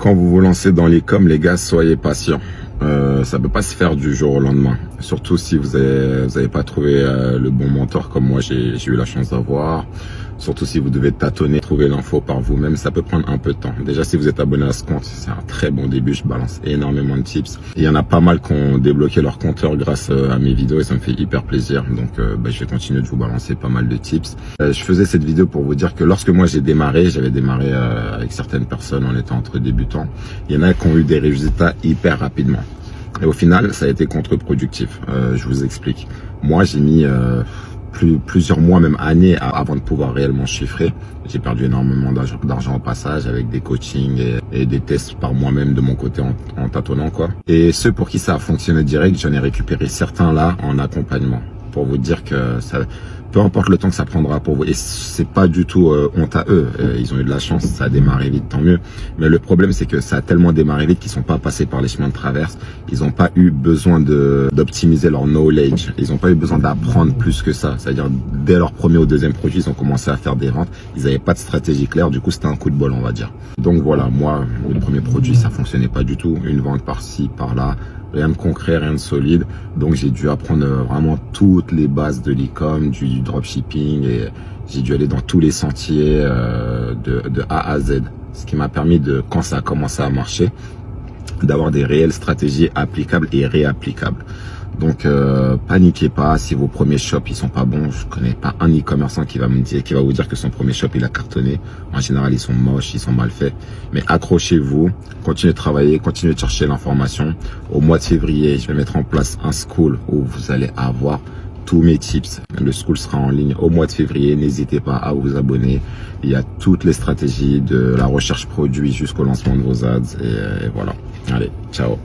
Quand vous vous lancez dans l'e-com, les gars, soyez patients. Ça peut pas se faire du jour au lendemain. Surtout si vous avez pas trouvé le bon mentor comme moi j'ai eu la chance d'avoir. Surtout si vous devez tâtonner, trouver l'info par vous-même, ça peut prendre un peu de temps. Déjà, si vous êtes abonné à ce compte, c'est un très bon début. Je balance énormément de tips. Et il y en a pas mal qui ont débloqué leur compteur grâce à mes vidéos et ça me fait hyper plaisir. Donc, je vais continuer de vous balancer pas mal de tips. Je faisais cette vidéo pour vous dire que lorsque moi j'ai démarré, j'avais démarré avec certaines personnes, on était entre débutants. Il y en a qui ont eu des résultats hyper rapidement. Et au final, ça a été contre-productif. Je vous explique. Moi, j'ai mis plusieurs mois, même années, avant de pouvoir réellement chiffrer. J'ai perdu énormément d'argent au passage avec des coachings et des tests par moi-même de mon côté en tâtonnant, quoi. Et ceux pour qui ça a fonctionné direct, j'en ai récupéré certains là en accompagnement. Pour vous dire que ça, peu importe le temps que ça prendra pour vous, et c'est pas du tout honte à eux, ils ont eu de la chance, ça a démarré vite, tant mieux. Mais le problème, c'est que ça a tellement démarré vite qu'ils sont pas passés par les chemins de traverse. Ils ont pas eu besoin d'optimiser leur knowledge. Ils ont pas eu besoin d'apprendre plus que ça. C'est-à-dire, dès leur premier ou deuxième produit, ils ont commencé à faire des ventes. Ils avaient pas de stratégie claire. Du coup, c'était un coup de bol, on va dire. Donc voilà, moi, le premier produit, ça fonctionnait pas du tout. Une vente par-ci, par-là. Rien de concret, rien de solide. Donc j'ai dû apprendre vraiment toutes les bases de l'e-com, du dropshipping, et j'ai dû aller dans tous les sentiers de A à Z. Ce qui m'a permis de, quand ça a commencé à marcher, d'avoir des réelles stratégies applicables et réapplicables. Donc paniquez pas si vos premiers shops ils sont pas bons. Je connais pas un e-commerçant qui va vous dire que son premier shop il a cartonné. En général ils sont moches, ils sont mal faits. Mais accrochez-vous, continuez de travailler, continuez de chercher l'information. Au mois de février, je vais mettre en place un school où vous allez avoir tous mes tips. Le school sera en ligne au mois de février. N'hésitez pas à vous abonner. Il y a toutes les stratégies de la recherche produit jusqu'au lancement de vos ads. Et voilà. Allez, ciao.